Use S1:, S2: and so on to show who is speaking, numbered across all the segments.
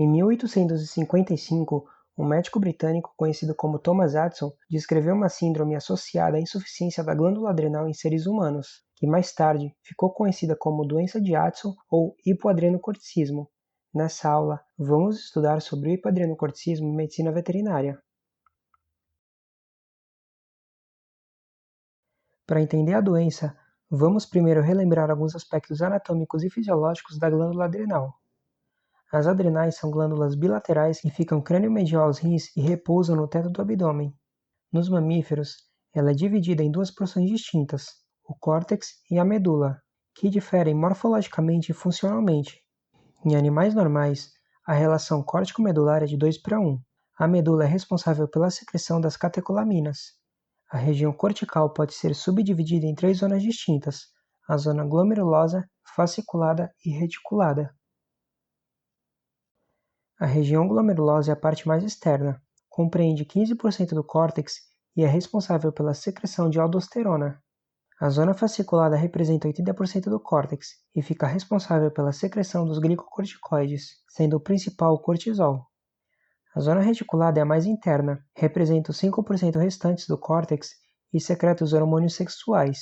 S1: Em 1855, um médico britânico conhecido como Thomas Addison descreveu uma síndrome associada à insuficiência da glândula adrenal em seres humanos, que mais tarde ficou conhecida como doença de Addison ou hipoadrenocorticismo. Nessa aula, vamos estudar sobre o hipoadrenocorticismo em medicina veterinária. Para entender a doença, vamos primeiro relembrar alguns aspectos anatômicos e fisiológicos da glândula adrenal. As adrenais são glândulas bilaterais que ficam crânio-medial aos rins e repousam no teto do abdômen. Nos mamíferos, ela é dividida em duas porções distintas, o córtex e a medula, que diferem morfologicamente e funcionalmente. Em animais normais, a relação córtico-medular é de 2:1. A medula é responsável pela secreção das catecolaminas. A região cortical pode ser subdividida em 3 zonas distintas, a zona glomerulosa, fasciculada e reticulada. A região glomerulosa é a parte mais externa, compreende 15% do córtex e é responsável pela secreção de aldosterona. A zona fasciculada representa 80% do córtex e fica responsável pela secreção dos glicocorticoides, sendo o principal o cortisol. A zona reticulada é a mais interna, representa os 5% restantes do córtex e secreta os hormônios sexuais.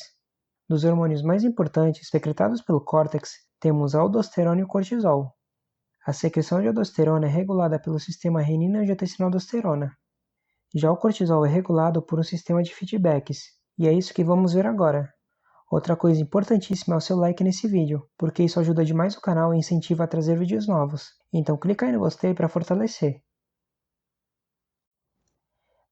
S1: Dos hormônios mais importantes secretados pelo córtex, temos a aldosterona e o cortisol. A secreção de aldosterona é regulada pelo sistema renina-angiotensina-aldosterona. Já o cortisol é regulado por um sistema de feedbacks, e é isso que vamos ver agora. Outra coisa importantíssima é o seu like nesse vídeo, porque isso ajuda demais o canal e incentiva a trazer vídeos novos. Então clica aí no gostei para fortalecer.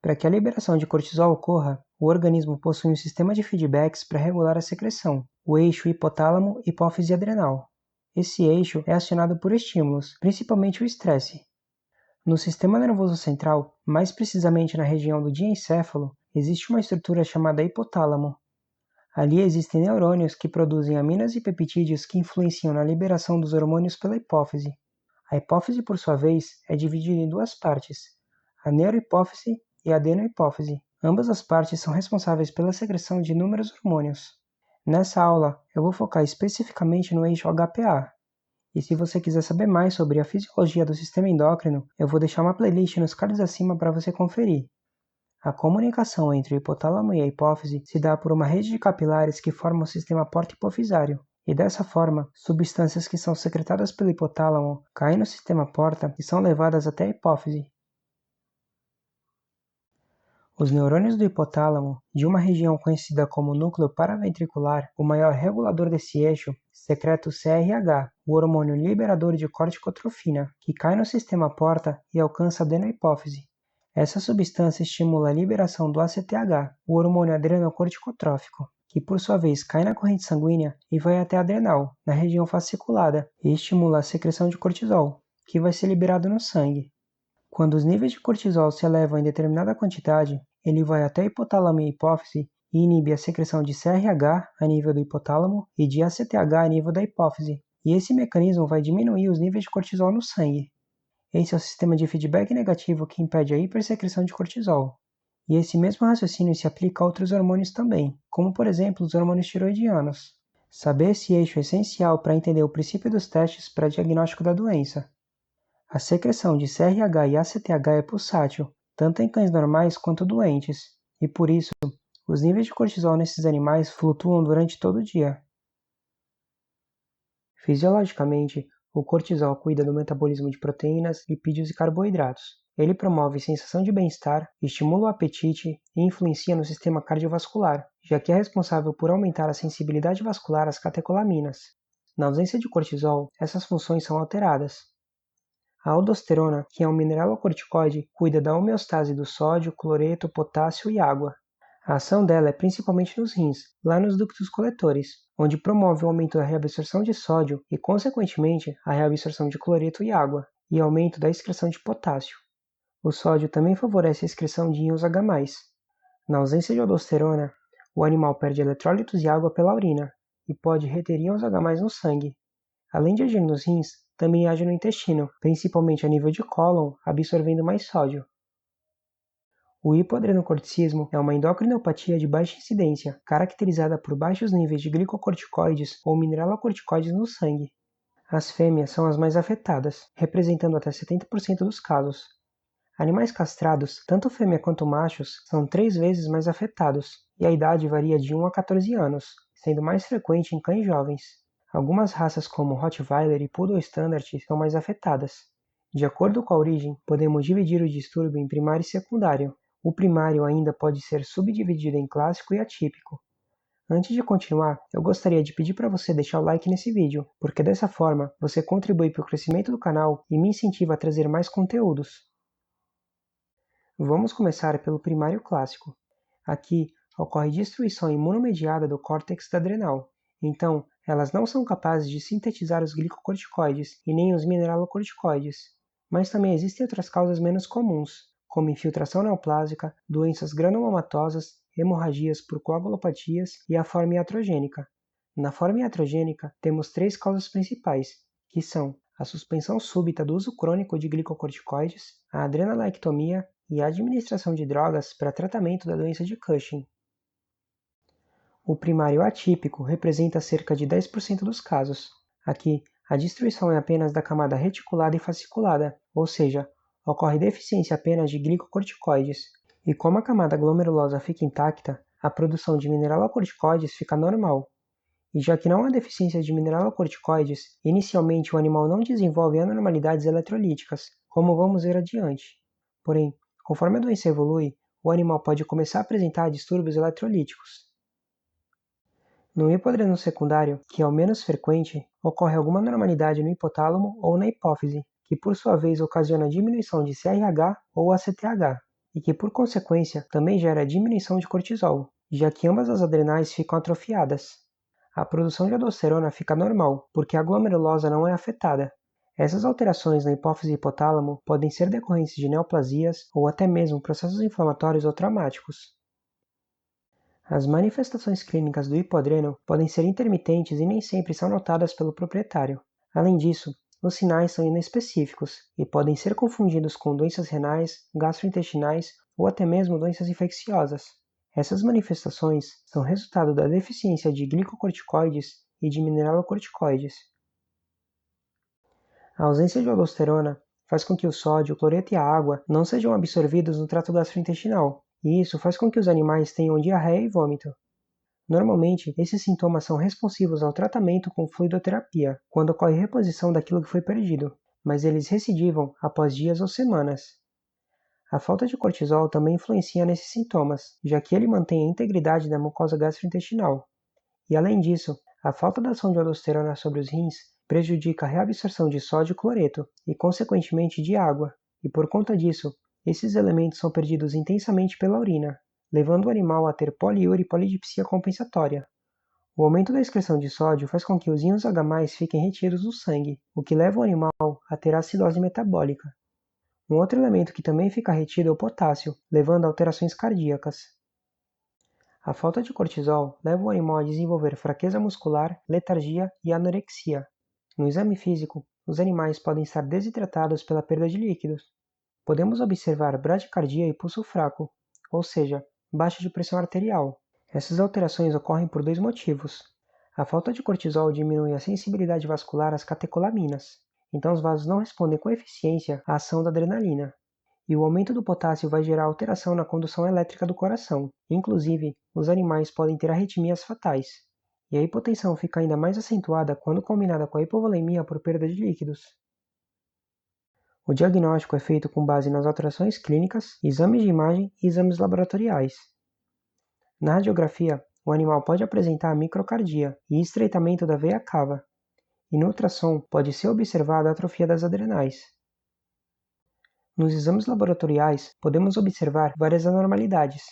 S1: Para que a liberação de cortisol ocorra, o organismo possui um sistema de feedbacks para regular a secreção, o eixo hipotálamo-hipófise adrenal. Esse eixo é acionado por estímulos, principalmente o estresse. No sistema nervoso central, mais precisamente na região do diencéfalo, existe uma estrutura chamada hipotálamo. Ali existem neurônios que produzem aminas e peptídeos que influenciam na liberação dos hormônios pela hipófise. A hipófise, por sua vez, é dividida em duas partes, a neurohipófise e a adenohipófise. Ambas as partes são responsáveis pela secreção de inúmeros hormônios. Nessa aula, eu vou focar especificamente no eixo HPA. E se você quiser saber mais sobre a fisiologia do sistema endócrino, eu vou deixar uma playlist nos cards acima para você conferir. A comunicação entre o hipotálamo e a hipófise se dá por uma rede de capilares que forma o sistema porta-hipofisário. E dessa forma, substâncias que são secretadas pelo hipotálamo caem no sistema porta e são levadas até a hipófise. Os neurônios do hipotálamo, de uma região conhecida como núcleo paraventricular, o maior regulador desse eixo, secreta o CRH, o hormônio liberador de corticotrofina, que cai no sistema porta e alcança a adenohipófise. Essa substância estimula a liberação do ACTH, o hormônio adrenocorticotrófico, que por sua vez cai na corrente sanguínea e vai até a adrenal, na região fasciculada, e estimula a secreção de cortisol, que vai ser liberado no sangue. Quando os níveis de cortisol se elevam em determinada quantidade, ele vai até a hipotálamo e hipófise e inibe a secreção de CRH a nível do hipotálamo e de ACTH a nível da hipófise, e esse mecanismo vai diminuir os níveis de cortisol no sangue. Esse é o sistema de feedback negativo que impede a hipersecreção de cortisol. E esse mesmo raciocínio se aplica a outros hormônios também, como por exemplo os hormônios tiroidianos. Saber esse eixo é essencial para entender o princípio dos testes para diagnóstico da doença. A secreção de CRH e ACTH é pulsátil, tanto em cães normais quanto doentes, e por isso, os níveis de cortisol nesses animais flutuam durante todo o dia. Fisiologicamente, o cortisol cuida do metabolismo de proteínas, lipídios e carboidratos. Ele promove sensação de bem-estar, estimula o apetite e influencia no sistema cardiovascular, já que é responsável por aumentar a sensibilidade vascular às catecolaminas. Na ausência de cortisol, essas funções são alteradas. A aldosterona, que é um mineralocorticoide, cuida da homeostase do sódio, cloreto, potássio e água. A ação dela é principalmente nos rins, lá nos ductos coletores, onde promove o aumento da reabsorção de sódio e, consequentemente, a reabsorção de cloreto e água, e aumento da excreção de potássio. O sódio também favorece a excreção de íons H+. Na ausência de aldosterona, o animal perde eletrólitos e água pela urina, e pode reter íons H+ no sangue. Além de agir nos rins, também age no intestino, principalmente a nível de cólon, absorvendo mais sódio. O hipoadrenocorticismo é uma endocrinopatia de baixa incidência, caracterizada por baixos níveis de glicocorticoides ou mineralocorticoides no sangue. As fêmeas são as mais afetadas, representando até 70% dos casos. Animais castrados, tanto fêmea quanto machos, são 3 vezes mais afetados, e a idade varia de 1 a 14 anos, sendo mais frequente em cães jovens. Algumas raças como Rottweiler e Poodle Standard são mais afetadas. De acordo com a origem, podemos dividir o distúrbio em primário e secundário. O primário ainda pode ser subdividido em clássico e atípico. Antes de continuar, eu gostaria de pedir para você deixar o like nesse vídeo, porque dessa forma você contribui para o crescimento do canal e me incentiva a trazer mais conteúdos. Vamos começar pelo primário clássico. Aqui ocorre destruição imunomediada do córtex adrenal, então elas não são capazes de sintetizar os glicocorticoides e nem os mineralocorticoides. Mas também existem outras causas menos comuns, como infiltração neoplásica, doenças granulomatosas, hemorragias por coagulopatias e a forma iatrogênica. Na forma iatrogênica, temos 3 causas principais, que são a suspensão súbita do uso crônico de glicocorticoides, a adrenalectomia e a administração de drogas para tratamento da doença de Cushing. O primário atípico representa cerca de 10% dos casos. Aqui, a destruição é apenas da camada reticulada e fasciculada, ou seja, ocorre deficiência apenas de glicocorticoides, e como a camada glomerulosa fica intacta, a produção de mineralocorticoides fica normal. E já que não há deficiência de mineralocorticoides, inicialmente o animal não desenvolve anormalidades eletrolíticas, como vamos ver adiante. Porém, conforme a doença evolui, o animal pode começar a apresentar distúrbios eletrolíticos. No hipodreno secundário, que é o menos frequente, ocorre alguma anormalidade no hipotálamo ou na hipófise, que por sua vez ocasiona diminuição de CRH ou ACTH, e que por consequência também gera diminuição de cortisol, já que ambas as adrenais ficam atrofiadas. A produção de aldosterona fica normal, porque a glomerulosa não é afetada. Essas alterações na hipófise e hipotálamo podem ser decorrentes de neoplasias ou até mesmo processos inflamatórios ou traumáticos. As manifestações clínicas do hipodreno podem ser intermitentes e nem sempre são notadas pelo proprietário. Além disso, os sinais são inespecíficos e podem ser confundidos com doenças renais, gastrointestinais ou até mesmo doenças infecciosas. Essas manifestações são resultado da deficiência de glicocorticoides e de mineralocorticoides. A ausência de aldosterona faz com que o sódio, o cloreto e a água não sejam absorvidos no trato gastrointestinal, e isso faz com que os animais tenham diarreia e vômito. Normalmente, esses sintomas são responsivos ao tratamento com fluidoterapia, quando ocorre reposição daquilo que foi perdido, mas eles recidivam após dias ou semanas. A falta de cortisol também influencia nesses sintomas, já que ele mantém a integridade da mucosa gastrointestinal. E além disso, a falta da ação de aldosterona sobre os rins prejudica a reabsorção de sódio e cloreto, e consequentemente de água, e por conta disso, esses elementos são perdidos intensamente pela urina, levando o animal a ter poliúria e polidipsia compensatória. O aumento da excreção de sódio faz com que os íons H+ fiquem retidos no sangue, o que leva o animal a ter acidose metabólica. Um outro elemento que também fica retido é o potássio, levando a alterações cardíacas. A falta de cortisol leva o animal a desenvolver fraqueza muscular, letargia e anorexia. No exame físico, os animais podem estar desidratados pela perda de líquidos. Podemos observar bradicardia e pulso fraco, ou seja, baixa de pressão arterial. Essas alterações ocorrem por 2 motivos. A falta de cortisol diminui a sensibilidade vascular às catecolaminas, então os vasos não respondem com eficiência à ação da adrenalina. E o aumento do potássio vai gerar alteração na condução elétrica do coração. Inclusive, os animais podem ter arritmias fatais. E a hipotensão fica ainda mais acentuada quando combinada com a hipovolemia por perda de líquidos. O diagnóstico é feito com base nas alterações clínicas, exames de imagem e exames laboratoriais. Na radiografia, o animal pode apresentar microcardia e estreitamento da veia cava, e no ultrassom pode ser observada a atrofia das adrenais. Nos exames laboratoriais, podemos observar várias anormalidades.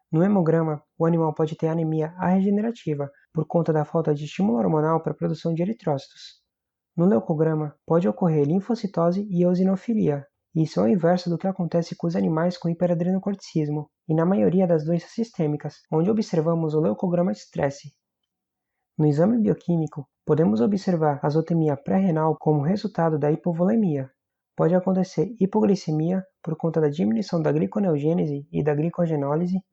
S1: No hemograma, o animal pode ter anemia arregenerativa por conta da falta de estímulo hormonal para a produção de eritrócitos. No leucograma, pode ocorrer linfocitose e eosinofilia. Isso é o inverso do que acontece com os animais com hiperadrenocorticismo e na maioria das doenças sistêmicas, onde observamos o leucograma estresse. No exame bioquímico, podemos observar azotemia pré-renal como resultado da hipovolemia. Pode acontecer hipoglicemia por conta da diminuição da gliconeogênese e da glicogenólise,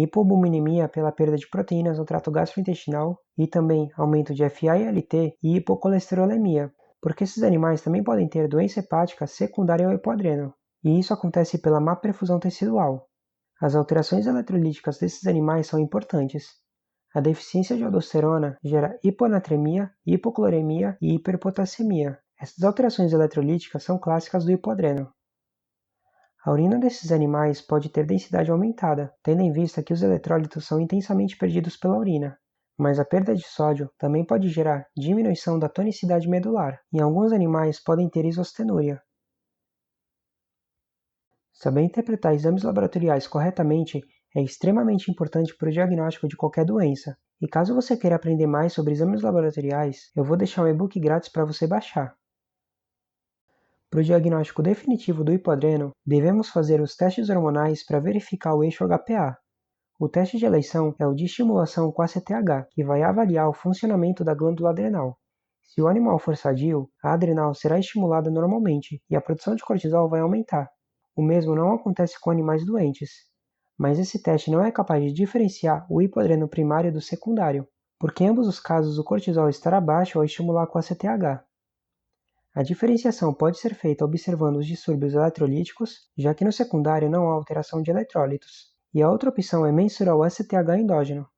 S1: hipoalbuminemia pela perda de proteínas no trato gastrointestinal e também aumento de FA-ILT e hipocolesterolemia, porque esses animais também podem ter doença hepática secundária ao hipoadreno, e isso acontece pela má perfusão tecidual. As alterações eletrolíticas desses animais são importantes. A deficiência de aldosterona gera hiponatremia, hipocloremia e hiperpotassemia. Essas alterações eletrolíticas são clássicas do hipoadreno. A urina desses animais pode ter densidade aumentada, tendo em vista que os eletrólitos são intensamente perdidos pela urina. Mas a perda de sódio também pode gerar diminuição da tonicidade medular. Em alguns animais podem ter isostenúria. Saber interpretar exames laboratoriais corretamente é extremamente importante para o diagnóstico de qualquer doença. E caso você queira aprender mais sobre exames laboratoriais, eu vou deixar um e-book grátis para você baixar. Para o diagnóstico definitivo do hipoadreno, devemos fazer os testes hormonais para verificar o eixo HPA. O teste de eleição é o de estimulação com ACTH, que vai avaliar o funcionamento da glândula adrenal. Se o animal for sadio, a adrenal será estimulada normalmente e a produção de cortisol vai aumentar. O mesmo não acontece com animais doentes. Mas esse teste não é capaz de diferenciar o hipoadreno primário do secundário, porque em ambos os casos o cortisol estará baixo ao estimular com ACTH. A diferenciação pode ser feita observando os distúrbios eletrolíticos, já que no secundário não há alteração de eletrólitos. E a outra opção é mensurar o ACTH endógeno.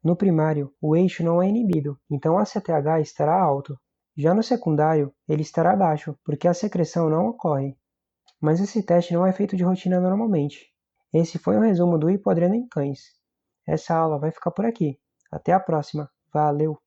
S1: No primário, o eixo não é inibido, então o ACTH estará alto. Já no secundário, ele estará baixo, porque a secreção não ocorre. Mas esse teste não é feito de rotina normalmente. Esse foi um resumo do hipoadreno em cães. Essa aula vai ficar por aqui. Até a próxima. Valeu!